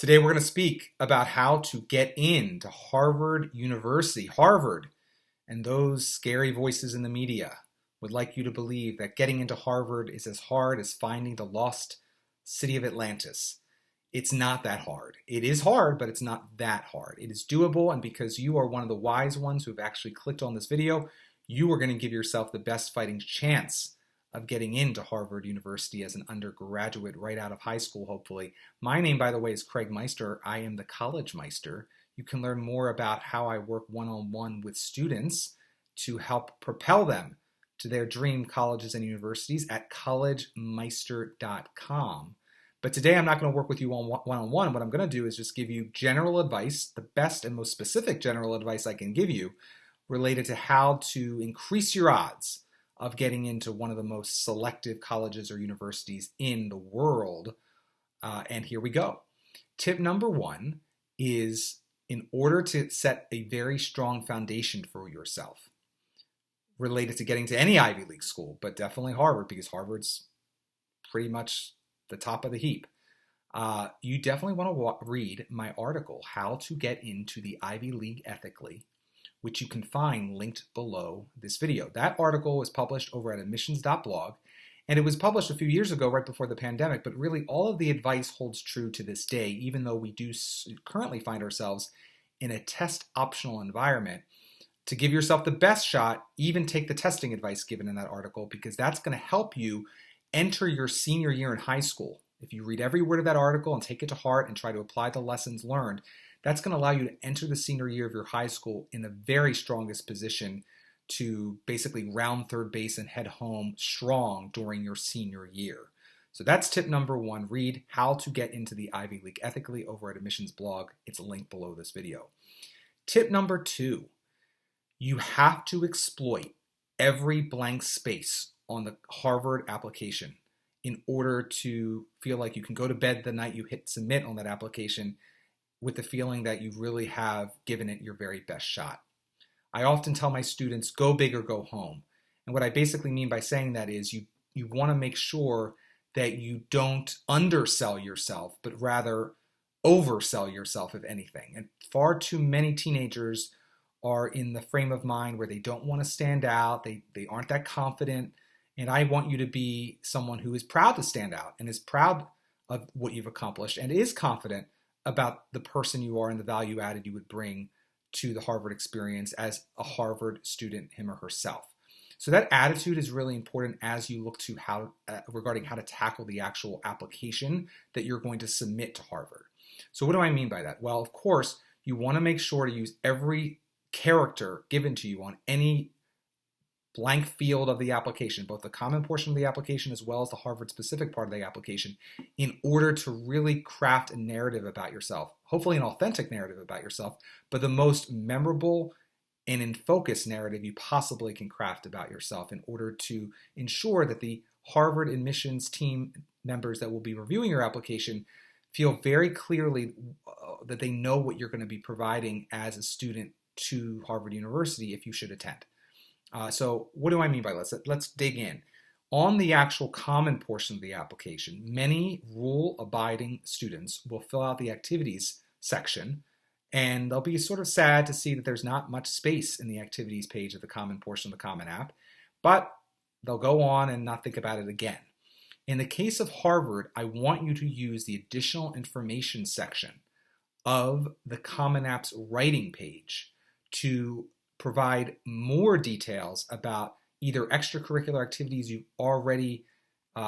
Today we're going to speak about how to get into Harvard University. Harvard, and those scary voices in the media would like you to believe that getting into Harvard is as hard as finding the lost city of Atlantis. It's not that hard. It is hard, but it's not that hard. It is doable, and because you are one of the wise ones who have actually clicked on this video, you are going to give yourself the best fighting chance of getting into Harvard University as an undergraduate right out of high school, hopefully. My name, by the way, is Craig Meister. I am the College Meister. You can learn more about how I work one-on-one with students to help propel them to their dream colleges and universities at collegemeister.com. But today I'm not going to work with you on one-on-one. What I'm going to do is just give you general advice, the best and most specific general advice I can give you related to how to increase your odds of getting into one of the most selective colleges or universities in the world. And here we go. Tip number one is, in order to set a very strong foundation for yourself related to getting to any Ivy League school, but definitely Harvard, because Harvard's pretty much the top of the heap. You definitely want to read my article, How to Get into the Ivy League Ethically, which you can find linked below this video. That article was published over at admissions.blog, and it was published a few years ago, right before the pandemic, but really all of the advice holds true to this day, even though we do currently find ourselves in a test-optional environment. To give yourself the best shot, even take the testing advice given in that article, because that's going to help you enter your senior year in high school. If you read every word of that article and take it to heart and try to apply the lessons learned, that's going to allow you to enter the senior year of your high school in the very strongest position to basically round third base and head home strong during your senior year. So that's tip number one. Read How to Get into the Ivy League Ethically over at Admissions blog. It's linked below this video. Tip number two, you have to exploit every blank space on the Harvard application in order to feel like you can go to bed the night you hit submit on that application with the feeling that you really have given it your very best shot. I often tell my students, go big or go home. And what I basically mean by saying that is you want to make sure that you don't undersell yourself, but rather oversell yourself, if anything. And far too many teenagers are in the frame of mind where they don't want to stand out, they aren't that confident, and I want you to be someone who is proud to stand out and is proud of what you've accomplished and is confident about the person you are and the value added you would bring to the Harvard experience as a Harvard student, him or herself. So that attitude is really important as you look to regarding how to tackle the actual application that you're going to submit to Harvard. So what do I mean by that? Well, of course, you want to make sure to use every character given to you on any blank field of the application, both the common portion of the application as well as the Harvard-specific part of the application, in order to really craft a narrative about yourself, hopefully an authentic narrative about yourself, but the most memorable and in focus narrative you possibly can craft about yourself in order to ensure that the Harvard admissions team members that will be reviewing your application feel very clearly that they know what you're going to be providing as a student to Harvard University if you should attend. So what do I mean by this? Let's dig in. On the actual common portion of the application, many rule-abiding students will fill out the activities section, and they'll be sort of sad to see that there's not much space in the activities page of the common portion of the Common App, but they'll go on and not think about it again. In the case of Harvard, I want you to use the additional information section of the Common App's writing page to provide more details about either extracurricular activities you've already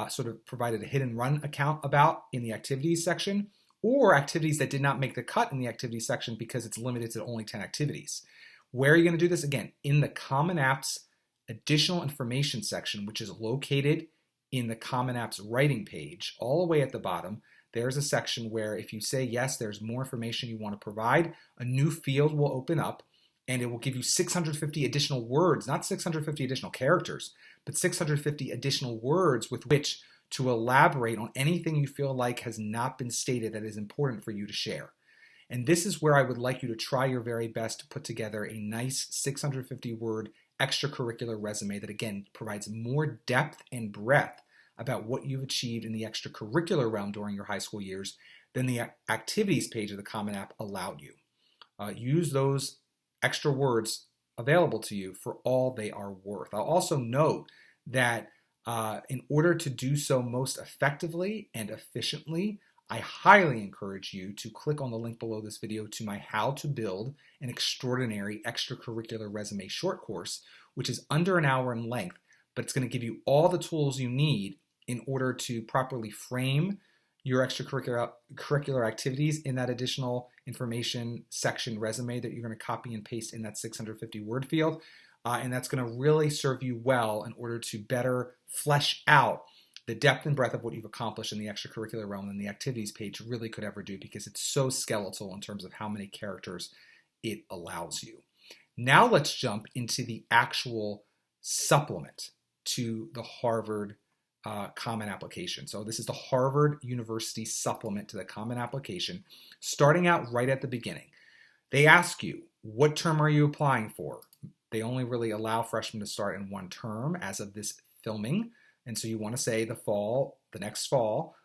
sort of provided a hit and run account about in the activities section, or activities that did not make the cut in the activities section because it's limited to only 10 activities. Where are you going to do this? Again, in the Common App's additional information section, which is located in the Common App's writing page, all the way at the bottom. There's a section where if you say yes, there's more information you want to provide, a new field will open up, and it will give you 650 additional words, not 650 additional characters, but 650 additional words with which to elaborate on anything you feel like has not been stated that is important for you to share. And this is where I would like you to try your very best to put together a nice 650-word extracurricular resume that, again, provides more depth and breadth about what you've achieved in the extracurricular realm during your high school years than the activities page of the Common App allowed you. Use those extra words available to you for all they are worth. I'll also note that in order to do so most effectively and efficiently, I highly encourage you to click on the link below this video to my How to Build an Extraordinary Extracurricular Resume short course, which is under an hour in length, but it's going to give you all the tools you need in order to properly frame your extracurricular activities in that additional information section resume that you're going to copy and paste in that 650 word field. And that's going to really serve you well in order to better flesh out the depth and breadth of what you've accomplished in the extracurricular realm than the activities page really could ever do, because it's so skeletal in terms of how many characters it allows you. Now let's jump into the actual supplement to the Harvard Common Application. So this is the Harvard University supplement to the Common Application, starting out right at the beginning. They ask you, what term are you applying for? They only really allow freshmen to start in one term as of this filming. And so you want to say the fall, the next fall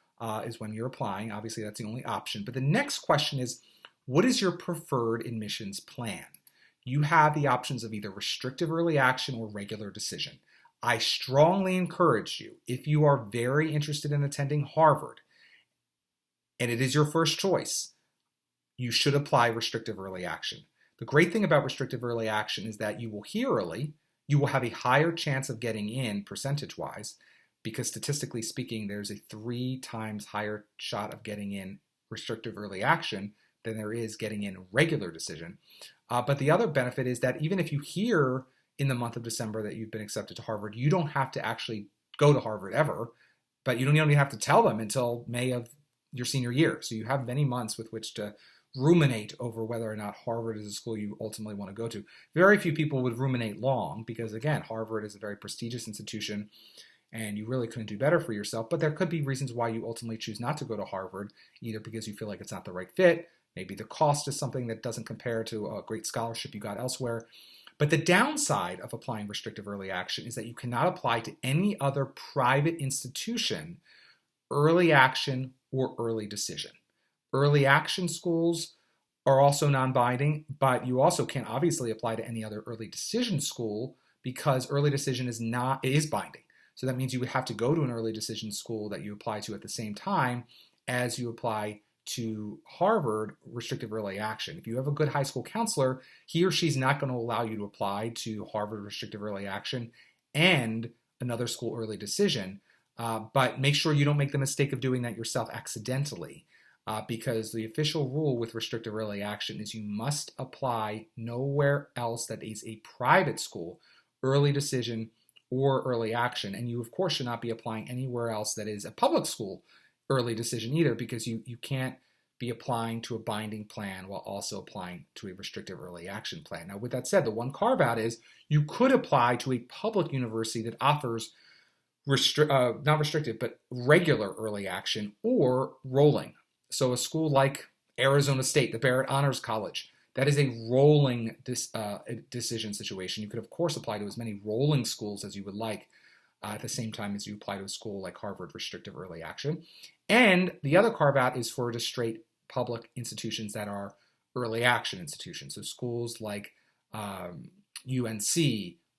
is when you're applying. Obviously, that's the only option. But the next question is, what is your preferred admissions plan? You have the options of either restrictive early action or regular decision. I strongly encourage you, if you are very interested in attending Harvard, and it is your first choice, you should apply restrictive early action. The great thing about restrictive early action is that you will hear early, you will have a higher chance of getting in percentage-wise, because statistically speaking, there's a 3 times higher shot of getting in restrictive early action than there is getting in regular decision. But the other benefit is that even if you hear in the month of December that you've been accepted to Harvard, you don't have to actually go to Harvard ever, but you don't even have to tell them until May of your senior year. So you have many months with which to ruminate over whether or not Harvard is a school you ultimately want to go to. Very few people would ruminate long because, again, Harvard is a very prestigious institution and you really couldn't do better for yourself. But there could be reasons why you ultimately choose not to go to Harvard, either because you feel like it's not the right fit, maybe the cost is something that doesn't compare to a great scholarship you got elsewhere. But the downside of applying restrictive early action is that you cannot apply to any other private institution early action or early decision. Early action schools are also non-binding, but you also can't obviously apply to any other early decision school because early decision is binding. So that means you would have to go to an early decision school that you apply to at the same time as you apply to Harvard restrictive early action. If you have a good high school counselor, he or she's not going to allow you to apply to Harvard restrictive early action and another school early decision. But make sure you don't make the mistake of doing that yourself accidentally, because the official rule with restrictive early action is you must apply nowhere else that is a private school early decision or early action. And you, of course, should not be applying anywhere else that is a public school early decision either, because you can't be applying to a binding plan while also applying to a restrictive early action plan. Now, with that said, the one carve out is you could apply to a public university that offers not restrictive, but regular early action or rolling. So a school like Arizona State, the Barrett Honors College, that is a rolling decision situation. You could, of course, apply to as many rolling schools as you would like at the same time as you apply to a school like Harvard restrictive early action. And the other carve-out is for just straight public institutions that are early action institutions. So schools like UNC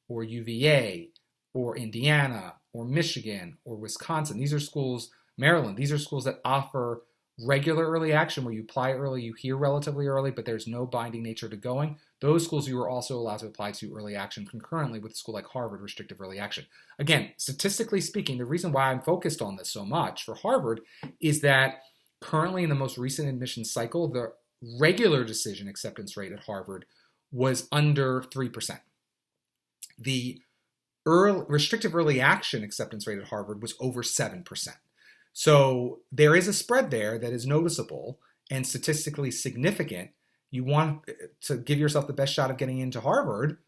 or UVA or Indiana or Michigan or Wisconsin. These are schools, Maryland, these are schools that offer regular early action where you apply early, you hear relatively early, but there's no binding nature to going. Those schools you are also allowed to apply to early action concurrently with a school like Harvard restrictive early action. Again, statistically speaking, the reason why I'm focused on this so much for Harvard is that currently in the most recent admission cycle, the regular decision acceptance rate at Harvard was under 3%. The restrictive early action acceptance rate at Harvard was over 7%. So there is a spread there that is noticeable and statistically significant. You want to give yourself the best shot of getting into Harvard.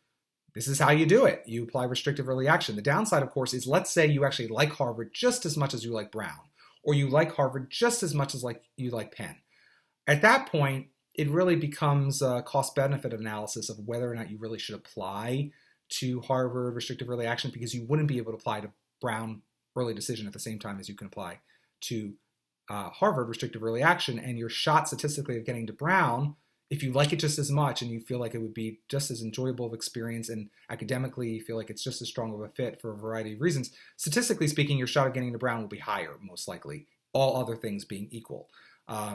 This is how you do it. You apply restrictive early action. The downside, of course, is let's say you actually like Harvard just as much as you like Brown, or you like Harvard just as much as you like Penn. At that point, it really becomes a cost-benefit analysis of whether or not you really should apply to Harvard restrictive early action, because you wouldn't be able to apply to Brown early decision at the same time as you can apply to Harvard, restrictive early action, and your shot statistically of getting to Brown, if you like it just as much and you feel like it would be just as enjoyable of experience and academically you feel like it's just as strong of a fit for a variety of reasons, statistically speaking, your shot of getting to Brown will be higher, most likely, all other things being equal.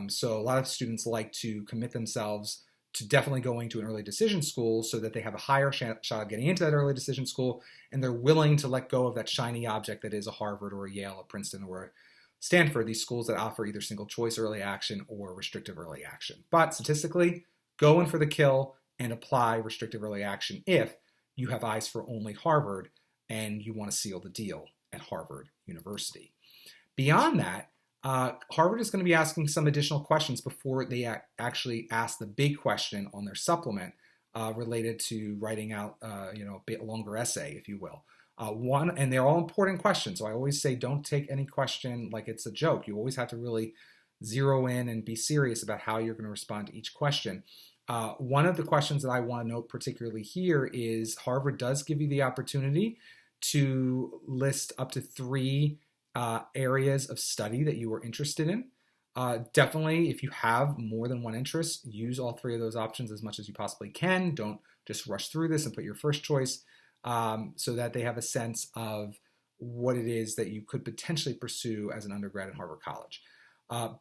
So a lot of students like to commit themselves to definitely going to an early decision school so that they have a higher shot of getting into that early decision school, and they're willing to let go of that shiny object that is a Harvard or a Yale, a Princeton, or a Stanford, these schools that offer either single choice early action or restrictive early action. But statistically, go in for the kill and apply restrictive early action if you have eyes for only Harvard and you want to seal the deal at Harvard University. Beyond that, Harvard is going to be asking some additional questions before they actually ask the big question on their supplement related to writing out a bit longer essay, if you will. And they're all important questions. So I always say don't take any question like it's a joke. You always have to really zero in and be serious about how you're going to respond to each question. One of the questions that I want to note particularly here is Harvard does give you the opportunity to list up to 3 areas of study that you are interested in. Definitely, if you have more than one interest, use all 3 of those options as much as you possibly can. Don't just rush through this and put your first choice. So that they have a sense of what it is that you could potentially pursue as an undergrad at Harvard College.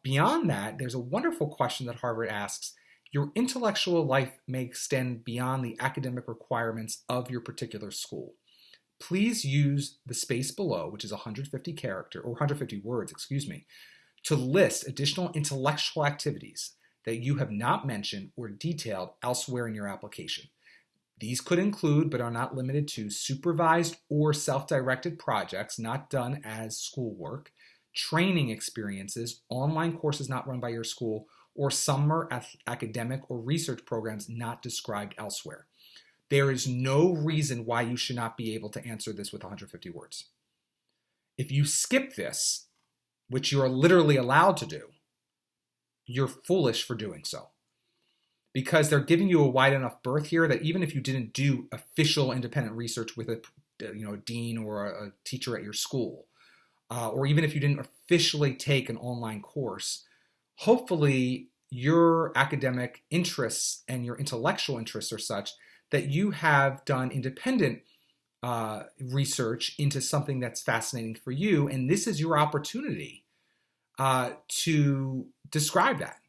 Beyond that, there's a wonderful question that Harvard asks. Your intellectual life may extend beyond the academic requirements of your particular school. Please use the space below, which is 150 words, to list additional intellectual activities that you have not mentioned or detailed elsewhere in your application. These could include, but are not limited to, supervised or self-directed projects not done as schoolwork, training experiences, online courses not run by your school, or summer academic or research programs not described elsewhere. There is no reason why you should not be able to answer this with 150 words. If you skip this, which you are literally allowed to do, you're foolish for doing so. Because they're giving you a wide enough berth here that even if you didn't do official independent research with a dean or a teacher at your school, or even if you didn't officially take an online course, hopefully your academic interests and your intellectual interests are such that you have done independent research into something that's fascinating for you, and this is your opportunity to describe that.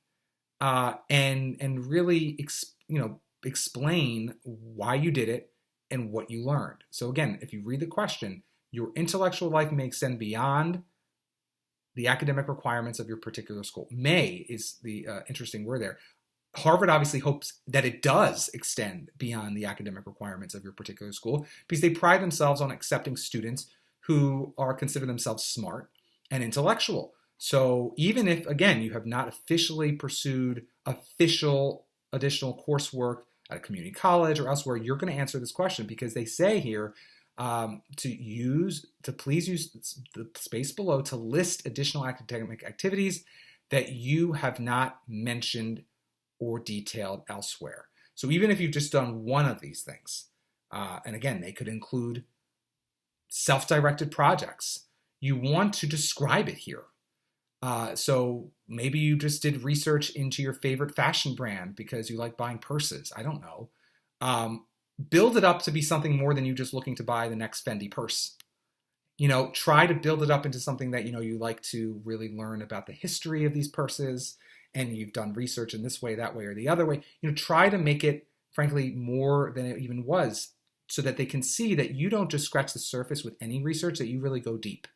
And really explain why you did it and what you learned. So again, if you read the question, your intellectual life may extend beyond the academic requirements of your particular school. May is the interesting word there. Harvard obviously hopes that it does extend beyond the academic requirements of your particular school because they pride themselves on accepting students who consider themselves smart and intellectual. So even if, again, you have not officially pursued official additional coursework at a community college or elsewhere, you're going to answer this question because they say here to please use the space below to list additional academic activities that you have not mentioned or detailed elsewhere. So even if you've just done one of these things, and again, they could include self-directed projects, you want to describe it here. So maybe you just did research into your favorite fashion brand because you like buying purses. I don't know. Build it up to be something more than you just looking to buy the next Fendi purse. Try to build it up into something that, you like to really learn about the history of these purses and you've done research in this way, that way, or the other way. Try to make it, frankly, more than it even was so that they can see that you don't just scratch the surface with any research, that you really go deep.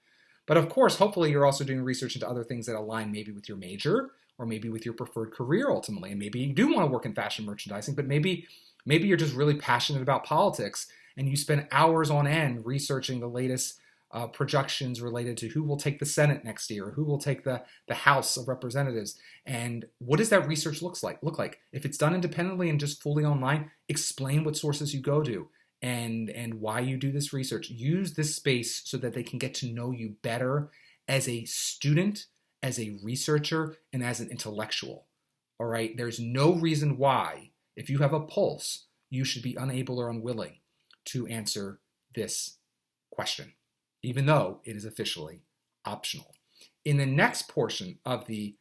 But of course, hopefully you're also doing research into other things that align maybe with your major or maybe with your preferred career ultimately. And maybe you do want to work in fashion merchandising, but maybe you're just really passionate about politics and you spend hours on end researching the latest projections related to who will take the Senate next year, or who will take the House of Representatives. And what does that research look like? If it's done independently and just fully online, explain what sources you go to. And why you do this research. Use this space so that they can get to know you better as a student, as a researcher, and as an intellectual. All right? There's no reason why, if you have a pulse, you should be unable or unwilling to answer this question, even though it is officially optional. In the next portion of the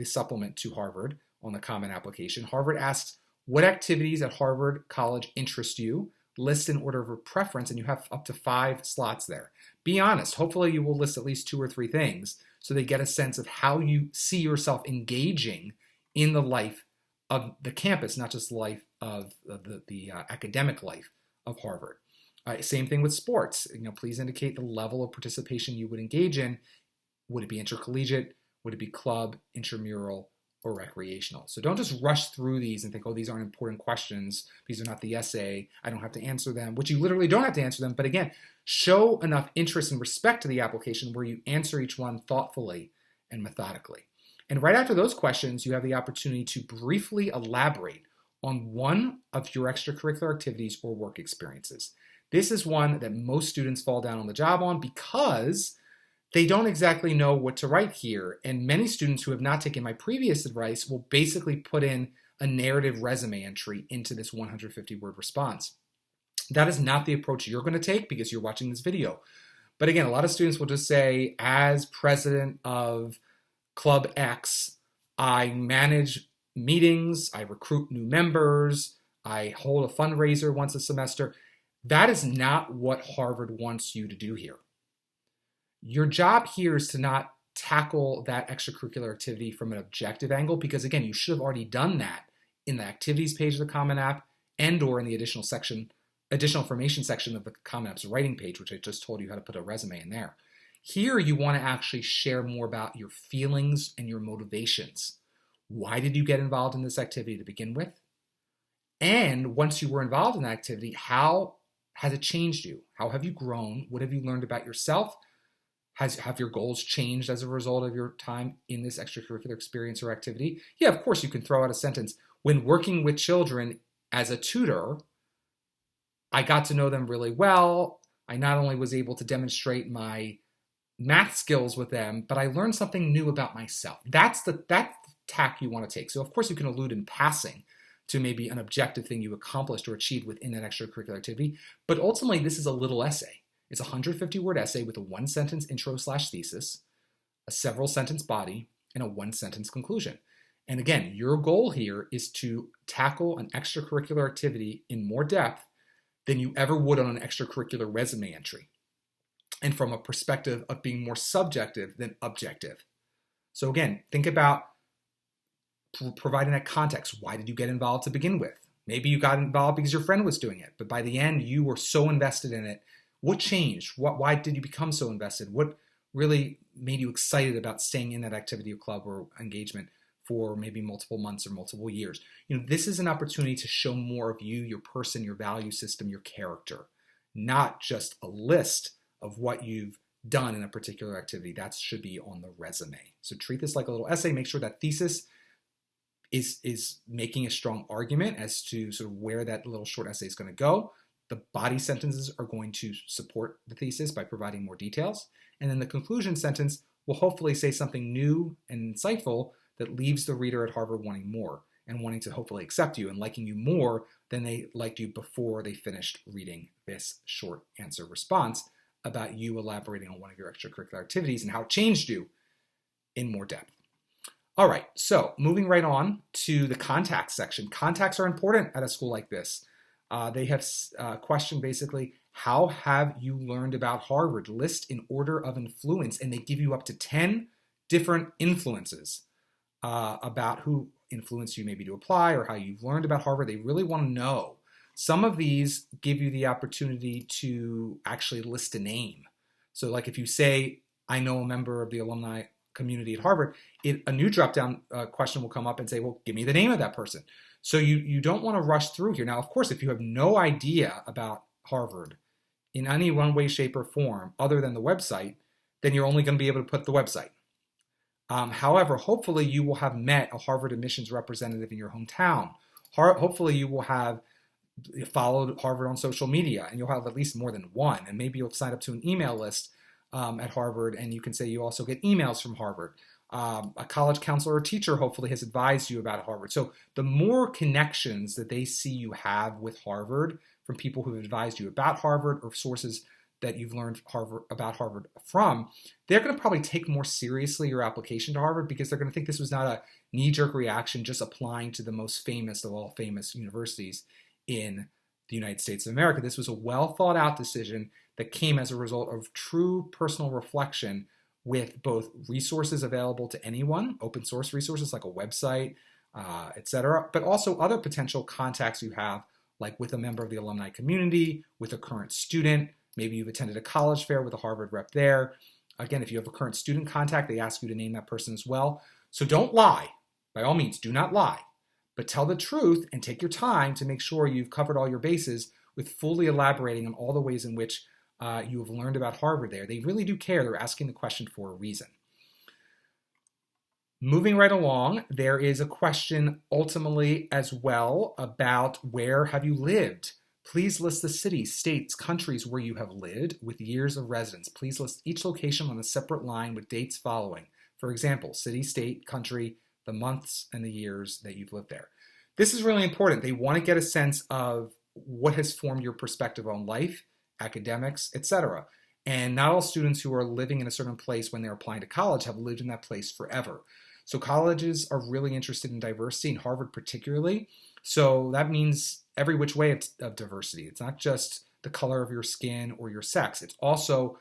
supplement to Harvard on the Common Application, Harvard asks, what activities at Harvard College interest you? List in order of preference, and you have up to 5 slots there. Be honest. Hopefully you will list at least 2 or 3 things so they get a sense of how you see yourself engaging in the life of the campus, not just life of the academic life of Harvard. Same thing with sports. Please indicate the level of participation you would engage in. Would it be intercollegiate? Would it be club, intramural, or recreational? So don't just rush through these and think, oh, these aren't important questions. These are not the essay. I don't have to answer them, which you literally don't have to answer them. But again, show enough interest and respect to the application where you answer each one thoughtfully and methodically. And right after those questions, you have the opportunity to briefly elaborate on one of your extracurricular activities or work experiences. This is one that most students fall down on the job on because they don't exactly know what to write here. And many students who have not taken my previous advice will basically put in a narrative resume entry into this 150-word response. That is not the approach you're going to take because you're watching this video. But again, a lot of students will just say, as president of Club X, I manage meetings, I recruit new members, I hold a fundraiser once a semester. That is not what Harvard wants you to do here. Your job here is to not tackle that extracurricular activity from an objective angle because, again, you should have already done that in the activities page of the Common App and or in the additional information section of the Common App's writing page, which I just told you how to put a resume in there. Here, you want to actually share more about your feelings and your motivations. Why did you get involved in this activity to begin with? And once you were involved in that activity, how has it changed you? How have you grown? What have you learned about yourself? Have your goals changed as a result of your time in this extracurricular experience or activity? Yeah, of course, you can throw out a sentence. When working with children as a tutor, I got to know them really well. I not only was able to demonstrate my math skills with them, but I learned something new about myself. That's the tack you want to take. So of course you can allude in passing to maybe an objective thing you accomplished or achieved within that extracurricular activity, but ultimately this is a little essay. It's a 150-word essay with a 1-sentence intro/thesis, a several-sentence body, and a 1-sentence conclusion. And again, your goal here is to tackle an extracurricular activity in more depth than you ever would on an extracurricular resume entry, and from a perspective of being more subjective than objective. So again, think about providing that context. Why did you get involved to begin with? Maybe you got involved because your friend was doing it, but by the end you were so invested in it. What changed? Why did you become so invested? What really made you excited about staying in that activity or club or engagement for maybe multiple months or multiple years? This is an opportunity to show more of you, your person, your value system, your character, not just a list of what you've done in a particular activity. That should be on the resume. So treat this like a little essay. Make sure that thesis is making a strong argument as to sort of where that little short essay is going to go. The body sentences are going to support the thesis by providing more details. And then the conclusion sentence will hopefully say something new and insightful that leaves the reader at Harvard wanting more and wanting to hopefully accept you and liking you more than they liked you before they finished reading this short answer response about you elaborating on one of your extracurricular activities and how it changed you in more depth. All right, so moving right on to the contacts section. Contacts are important at a school like this. They have a question basically, how have you learned about Harvard? List in order of influence, and they give you up to 10 different influences about who influenced you maybe to apply or how you've learned about Harvard. They really want to know. Some of these give you the opportunity to actually list a name. So like if you say, I know a member of the alumni community at Harvard, a new drop-down question will come up and say, well, give me the name of that person. So you don't want to rush through here. Now, of course, if you have no idea about Harvard in any one way, shape, or form other than the website, then you're only going to be able to put the website. However, hopefully you will have met a Harvard admissions representative in your hometown. Hopefully you will have followed Harvard on social media, and you'll have at least more than one. And maybe you'll sign up to an email list at Harvard, and you can say you also get emails from Harvard. A college counselor or teacher hopefully has advised you about Harvard. So the more connections that they see you have with Harvard from people who have advised you about Harvard or sources that you've learned about Harvard from, they're going to probably take more seriously your application to Harvard because they're going to think this was not a knee-jerk reaction just applying to the most famous of all famous universities in the United States of America. This was a well-thought-out decision that came as a result of true personal reflection with both resources available to anyone, open source resources like a website, etc., but also other potential contacts you have, like with a member of the alumni community, with a current student. Maybe you've attended a college fair with a Harvard rep there. Again, if you have a current student contact, they ask you to name that person as well. So don't lie. By all means, do not lie. But tell the truth and take your time to make sure you've covered all your bases with fully elaborating on all the ways in which you have learned about Harvard there. They really do care. They're asking the question for a reason. Moving right along, there is a question ultimately as well about where have you lived? Please list the cities, states, countries where you have lived with years of residence. Please list each location on a separate line with dates following. For example, city, state, country, the months, and the years that you've lived there. This is really important. They want to get a sense of what has formed your perspective on life, academics, etc. And not all students who are living in a certain place when they're applying to college have lived in that place forever. So colleges are really interested in diversity, and Harvard particularly. So that means every which way of diversity. It's not just the color of your skin or your sex. It's also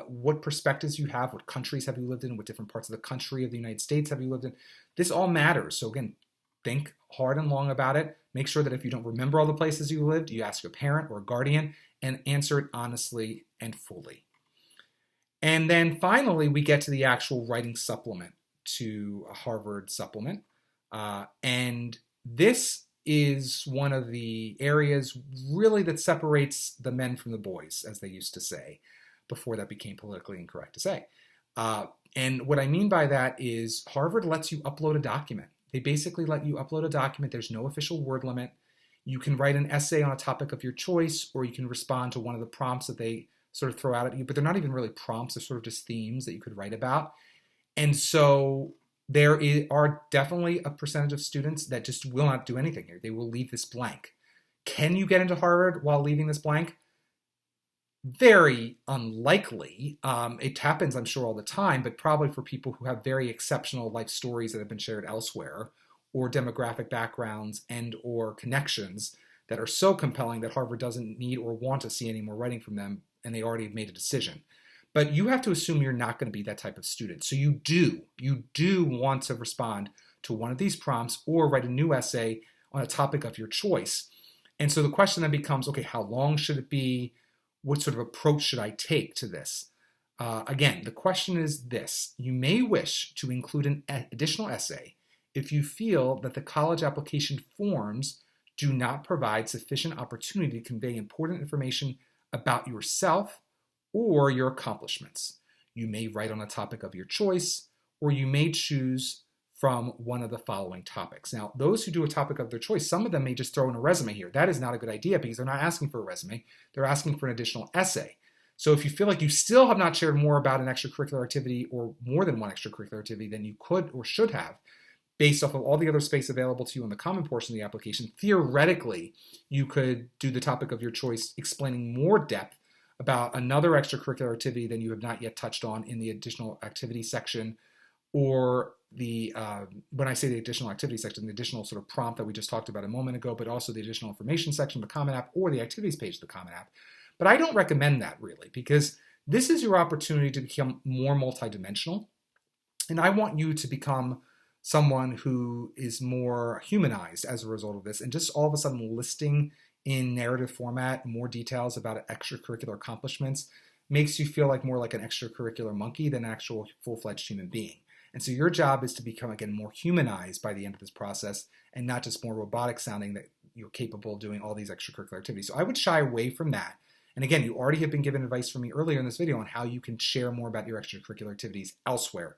what perspectives you have, what countries have you lived in, what different parts of the country of the United States have you lived in. This all matters. So again, think hard and long about it. Make sure that if you don't remember all the places you lived, you ask your parent or a guardian and answer it honestly and fully. And then finally, we get to the actual writing supplement to a Harvard supplement. And this is one of the areas really that separates the men from the boys, as they used to say, before that became politically incorrect to say. And what I mean by that is Harvard lets you upload a document. They basically let you upload a document. There's no official word limit. You can write an essay on a topic of your choice, or you can respond to one of the prompts that they sort of throw out at you, but they're not even really prompts. They're sort of just themes that you could write about. And so there are definitely a percentage of students that just will not do anything here. They will leave this blank. Can you get into Harvard while leaving this blank? Very unlikely. It happens, I'm sure, all the time, but probably for people who have very exceptional life stories that have been shared elsewhere, or demographic backgrounds and or connections that are so compelling that Harvard doesn't need or want to see any more writing from them, and they already have made a decision. But you have to assume you're not going to be that type of student. So you do want to respond to one of these prompts or write a new essay on a topic of your choice. And so the question then becomes, okay, how long should it be? What sort of approach should I take to this? Again, the question is this. You may wish to include an additional essay if you feel that the college application forms do not provide sufficient opportunity to convey important information about yourself or your accomplishments. You may write on a topic of your choice, or you may choose from one of the following topics. Now, those who do a topic of their choice, some of them may just throw in a resume here. That is not a good idea because they're not asking for a resume. They're asking for an additional essay. So if you feel like you still have not shared more about an extracurricular activity or more than one extracurricular activity than you could or should have, based off of all the other space available to you in the common portion of the application, theoretically, you could do the topic of your choice explaining more depth about another extracurricular activity than you have not yet touched on in the additional activity section, or the, when I say the additional activity section, the additional sort of prompt that we just talked about a moment ago, but also the additional information section of the Common App or the activities page of the Common App. But I don't recommend that really, because this is your opportunity to become more multidimensional. And I want you to become someone who is more humanized as a result of this, and just all of a sudden listing in narrative format more details about extracurricular accomplishments makes you feel like more like an extracurricular monkey than an actual full-fledged human being. And so your job is to become, again, more humanized by the end of this process and not just more robotic sounding that you're capable of doing all these extracurricular activities. So I would shy away from that. And again, you already have been given advice from me earlier in this video on how you can share more about your extracurricular activities elsewhere.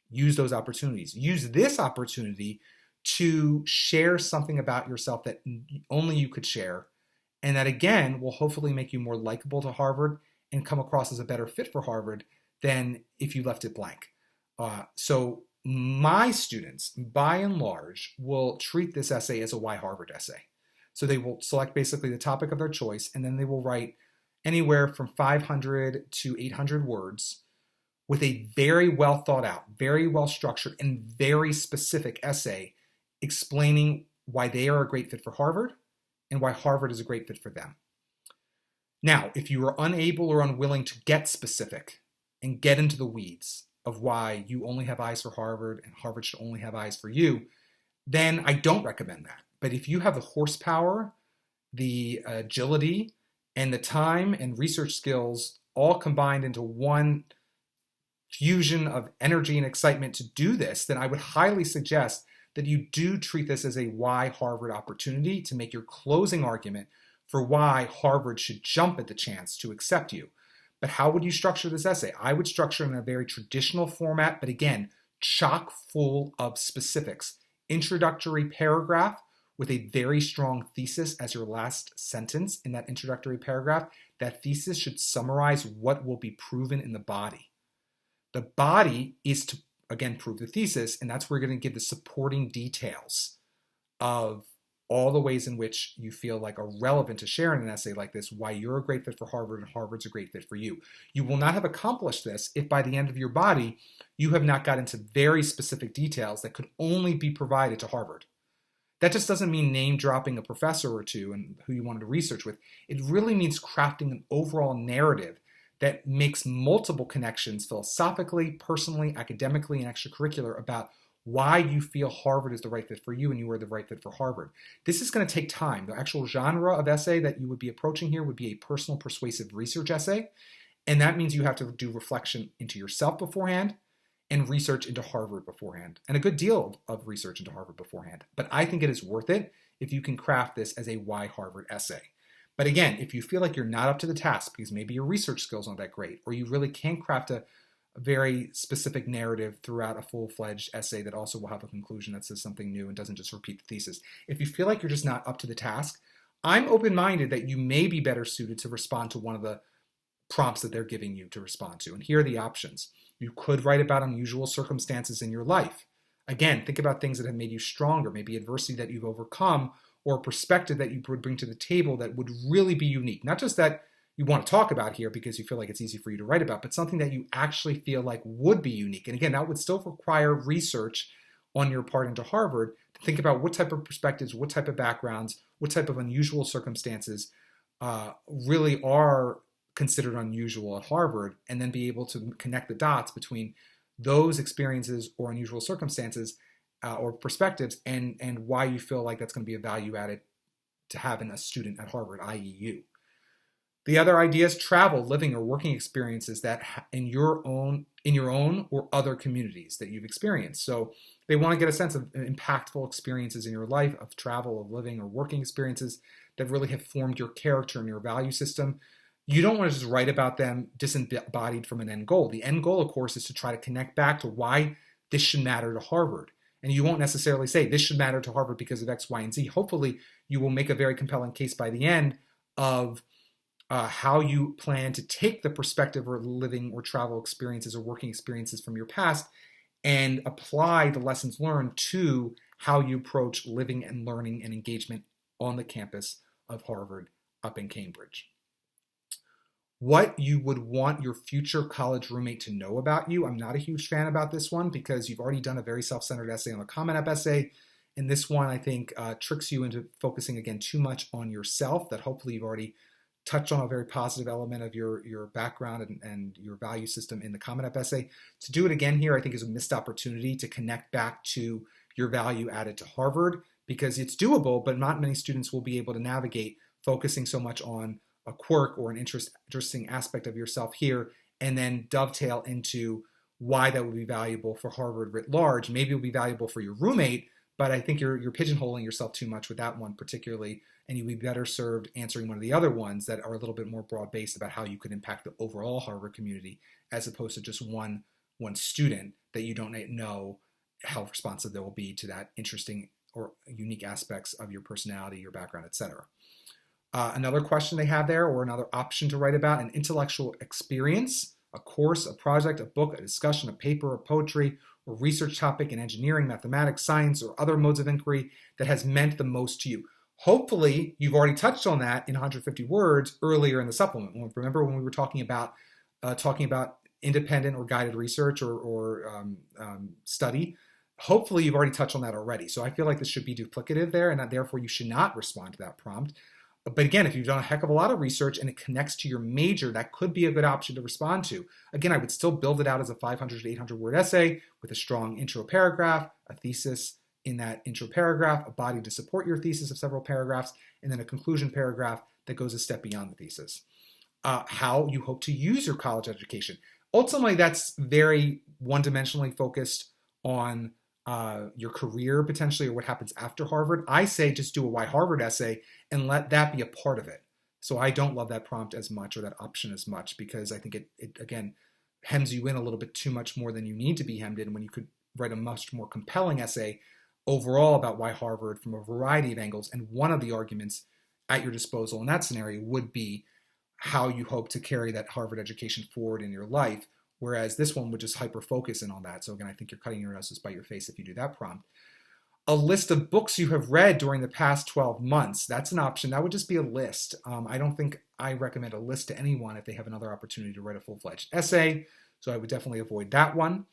Use those opportunities. Use this opportunity to share something about yourself that only you could share, and that again will hopefully make you more likable to Harvard and come across as a better fit for Harvard than if you left it blank. So my students, by and large, will treat this essay as a Why Harvard essay. So they will select basically the topic of their choice, and then they will write anywhere from 500 to 800 words with a very well thought out, very well structured, and very specific essay explaining why they are a great fit for Harvard and why Harvard is a great fit for them. Now, if you are unable or unwilling to get specific and get into the weeds of why you only have eyes for Harvard and Harvard should only have eyes for you, then I don't recommend that. But if you have the horsepower, the agility, and the time and research skills all combined into one fusion of energy and excitement to do this, then I would highly suggest that you do treat this as a why Harvard opportunity to make your closing argument for why Harvard should jump at the chance to accept you. But how would you structure this essay? I would structure it in a very traditional format, but again, chock full of specifics. Introductory paragraph with a very strong thesis as your last sentence in that introductory paragraph. That thesis should summarize what will be proven in the body. The body is to, again, prove the thesis, and that's where you're going to give the supporting details of all the ways in which you feel like are relevant to share in an essay like this, why you're a great fit for Harvard and Harvard's a great fit for you. You will not have accomplished this if by the end of your body, you have not got into very specific details that could only be provided to Harvard. That just doesn't mean name dropping a professor or two and who you wanted to research with. It really means crafting an overall narrative that makes multiple connections philosophically, personally, academically, and extracurricular about why you feel Harvard is the right fit for you and you are the right fit for Harvard. This is going to take time. The actual genre of essay that you would be approaching here would be a personal persuasive research essay. And that means you have to do reflection into yourself beforehand and research into Harvard beforehand, and a good deal of research into Harvard beforehand. But I think it is worth it if you can craft this as a why Harvard essay. But again, if you feel like you're not up to the task because maybe your research skills aren't that great, or you really can't craft a very specific narrative throughout a full-fledged essay that also will have a conclusion that says something new and doesn't just repeat the thesis. If you feel like you're just not up to the task, I'm open-minded that you may be better suited to respond to one of the prompts that they're giving you to respond to. And here are the options. You could write about unusual circumstances in your life. Again, think about things that have made you stronger, maybe adversity that you've overcome, or a perspective that you would bring to the table that would really be unique. Not just that you want to talk about here because you feel like it's easy for you to write about, but something that you actually feel like would be unique. And again, that would still require research on your part into Harvard to think about what type of perspectives, what type of backgrounds, what type of unusual circumstances really are considered unusual at Harvard, and then be able to connect the dots between those experiences or unusual circumstances or perspectives and why you feel like that's going to be a value added to having a student at Harvard, i.e. you. The other idea is travel, living, or working experiences that in your own or other communities that you've experienced. So they want to get a sense of impactful experiences in your life of travel, of living, or working experiences that really have formed your character and your value system. You don't want to just write about them disembodied from an end goal. The end goal, of course, is to try to connect back to why this should matter to Harvard. And you won't necessarily say this should matter to Harvard because of X, Y, and Z. Hopefully, you will make a very compelling case by the end of how you plan to take the perspective or living or travel experiences or working experiences from your past and apply the lessons learned to how you approach living and learning and engagement on the campus of Harvard up in Cambridge. What you would want your future college roommate to know about you. I'm not a huge fan about this one because you've already done a very self-centered essay on the Common App essay. And this one, I think, tricks you into focusing, again, too much on yourself, that hopefully you've already touched on a very positive element of your background and your value system in the Common App essay. To do it again here, I think, is a missed opportunity to connect back to your value added to Harvard, because it's doable, but not many students will be able to navigate focusing so much on a quirk or an interesting aspect of yourself here and then dovetail into why that would be valuable for Harvard writ large. Maybe it will be valuable for your roommate, but I think you're pigeonholing yourself too much with that one particularly, and you'd be better served answering one of the other ones that are a little bit more broad-based about how you could impact the overall Harvard community, as opposed to just one student that you don't know how responsive they will be to that interesting or unique aspects of your personality, your background, etc. Another question they have there, or another option to write about, an intellectual experience, a course, a project, a book, a discussion, a paper, a poetry, or research topic in engineering, mathematics, science, or other modes of inquiry that has meant the most to you. Hopefully, you've already touched on that in 150 words earlier in the supplement. Remember when we were talking about independent or guided research or study? Hopefully, you've already touched on that already. So I feel like this should be duplicative there, and that therefore you should not respond to that prompt. But again, if you've done a heck of a lot of research and it connects to your major, that could be a good option to respond to. Again, I would still build it out as a 500 to 800 word essay with a strong intro paragraph, a thesis in that intro paragraph, a body to support your thesis of several paragraphs, and then a conclusion paragraph that goes a step beyond the thesis. How you hope to use your college education. Ultimately, that's very one-dimensionally focused on your career potentially or what happens after Harvard. I say just do a why Harvard essay and let that be a part of it. So I don't love that prompt as much or that option as much because I think it again hems you in a little bit too much more than you need to be hemmed in when you could write a much more compelling essay overall about why Harvard from a variety of angles. And one of the arguments at your disposal in that scenario would be how you hope to carry that Harvard education forward in your life. Whereas this one would just hyper-focus in on that. So again, I think you're cutting your nose to spite your face if you do that prompt. A list of books you have read during the past 12 months. That's an option. That would just be a list. I don't think I recommend a list to anyone if they have another opportunity to write a full-fledged essay. So I would definitely avoid that one.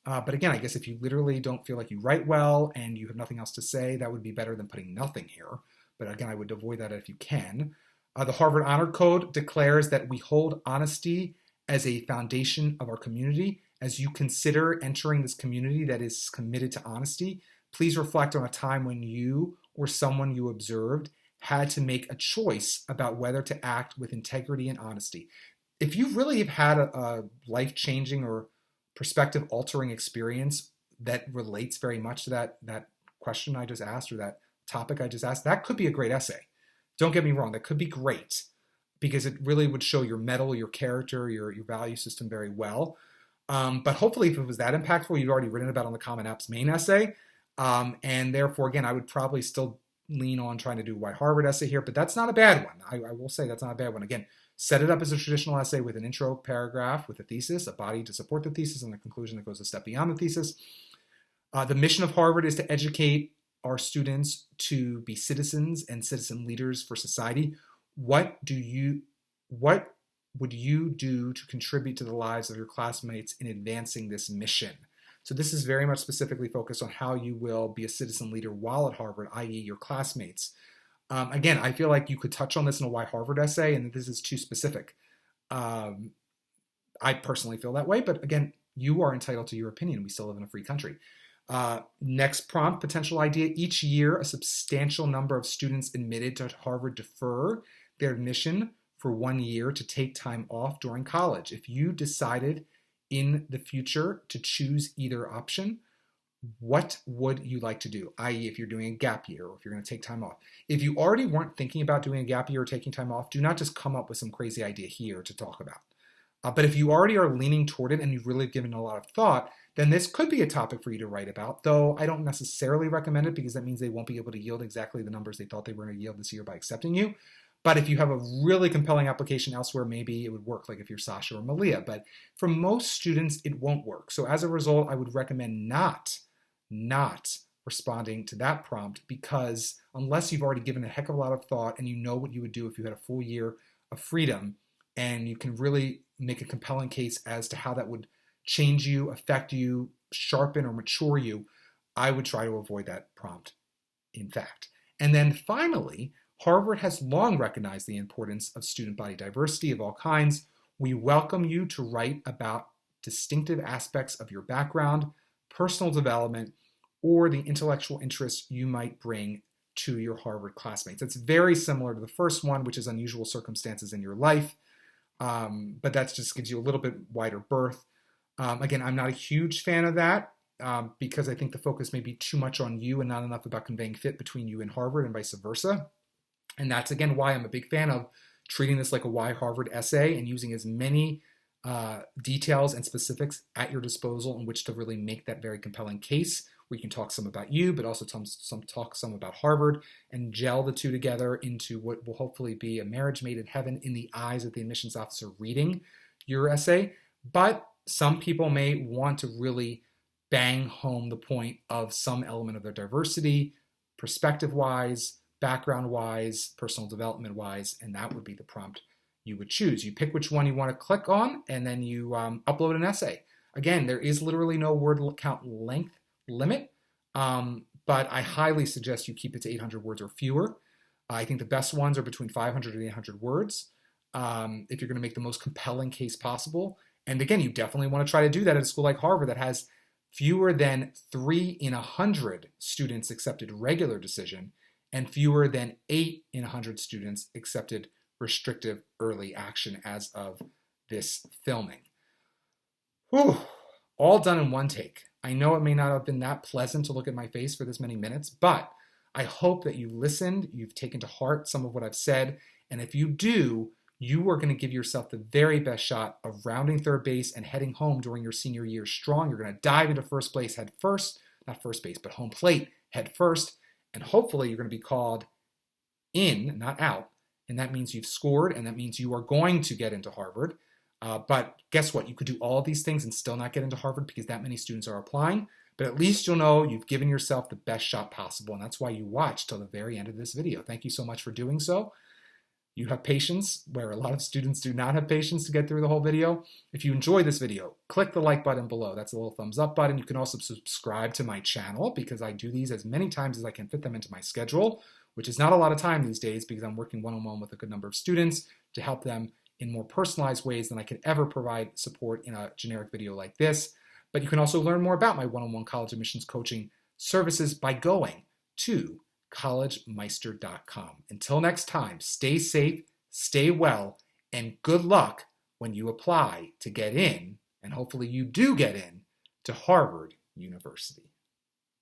But again, I guess if you literally don't feel like you write well and you have nothing else to say, that would be better than putting nothing here. But again, I would avoid that if you can. The Harvard Honor Code declares that we hold honesty as a foundation of our community. As you consider entering this community that is committed to honesty, please reflect on a time when you or someone you observed had to make a choice about whether to act with integrity and honesty. If you really have had a life-changing or perspective-altering experience that relates very much to that question I just asked or that topic I just asked, that could be a great essay. Don't get me wrong, that could be great, because it really would show your mettle, your character, your value system very well. But hopefully if it was that impactful, you've already written about on the Common App's main essay. And therefore, again, I would probably still lean on trying to do a why Harvard essay here, but that's not a bad one. I will say that's not a bad one. Again, set it up as a traditional essay with an intro paragraph, with a thesis, a body to support the thesis, and a conclusion that goes a step beyond the thesis. The mission of Harvard is to educate our students to be citizens and citizen leaders for society. What would you do to contribute to the lives of your classmates in advancing this mission? So this is very much specifically focused on how you will be a citizen leader while at Harvard, i.e. your classmates. Again, I feel like you could touch on this in a why Harvard essay, and this is too specific. I personally feel that way, but again, you are entitled to your opinion. We still live in a free country. Next prompt, potential idea. Each year, a substantial number of students admitted to Harvard defer their admission for 1 year to take time off during college. If you decided in the future to choose either option, what would you like to do? I.e., if you're doing a gap year or if you're going to take time off. If you already weren't thinking about doing a gap year or taking time off, do not just come up with some crazy idea here to talk about. But if you already are leaning toward it and you've really given a lot of thought, then this could be a topic for you to write about, though I don't necessarily recommend it because that means they won't be able to yield exactly the numbers they thought they were going to yield this year by accepting you. But if you have a really compelling application elsewhere, maybe it would work, like if you're Sasha or Malia. But for most students, it won't work. So as a result, I would recommend not responding to that prompt, because unless you've already given a heck of a lot of thought and you know what you would do if you had a full year of freedom, and you can really make a compelling case as to how that would change you, affect you, sharpen or mature you, I would try to avoid that prompt, in fact. And then finally, Harvard has long recognized the importance of student body diversity of all kinds. We welcome you to write about distinctive aspects of your background, personal development, or the intellectual interests you might bring to your Harvard classmates. It's very similar to the first one, which is unusual circumstances in your life. But that just gives you a little bit wider berth. Again, I'm not a huge fan of that because I think the focus may be too much on you and not enough about conveying fit between you and Harvard and vice versa. And that's, again, why I'm a big fan of treating this like a why Harvard essay and using as many details and specifics at your disposal in which to really make that very compelling case, where you can talk some about you, but also talk some about Harvard, and gel the two together into what will hopefully be a marriage made in heaven in the eyes of the admissions officer reading your essay. But some people may want to really bang home the point of some element of their diversity, perspective-wise, background-wise, personal development-wise, and that would be the prompt you would choose. You pick which one you want to click on, and then you upload an essay. Again, there is literally no word count length limit, but I highly suggest you keep it to 800 words or fewer. I think the best ones are between 500 and 800 words if you're going to make the most compelling case possible. And again, you definitely want to try to do that at a school like Harvard that has fewer than 3 in 100 students accepted regular decision and fewer than 8 in 100 students accepted restrictive early action as of this filming. Whew, all done in one take. I know it may not have been that pleasant to look at my face for this many minutes, but I hope that you listened, you've taken to heart some of what I've said, and if you do, you are going to give yourself the very best shot of rounding third base and heading home during your senior year strong. You're going to dive into first base head first, not first base, but home plate head first, and hopefully you're going to be called in, not out, and that means you've scored, and that means you are going to get into Harvard. But guess what? You could do all of these things and still not get into Harvard because that many students are applying. But at least you'll know you've given yourself the best shot possible. And that's why you watch till the very end of this video. Thank you so much for doing so. You have patience where a lot of students do not have patience to get through the whole video. If you enjoy this video, click the like button below. That's a little thumbs up button. You can also subscribe to my channel because I do these as many times as I can fit them into my schedule, which is not a lot of time these days because I'm working one-on-one with a good number of students to help them in more personalized ways than I could ever provide support in a generic video like this. But you can also learn more about my one-on-one college admissions coaching services by going to collegemeister.com. Until next time, stay safe, stay well, and good luck when you apply to get in, and hopefully you do get in, to Harvard University.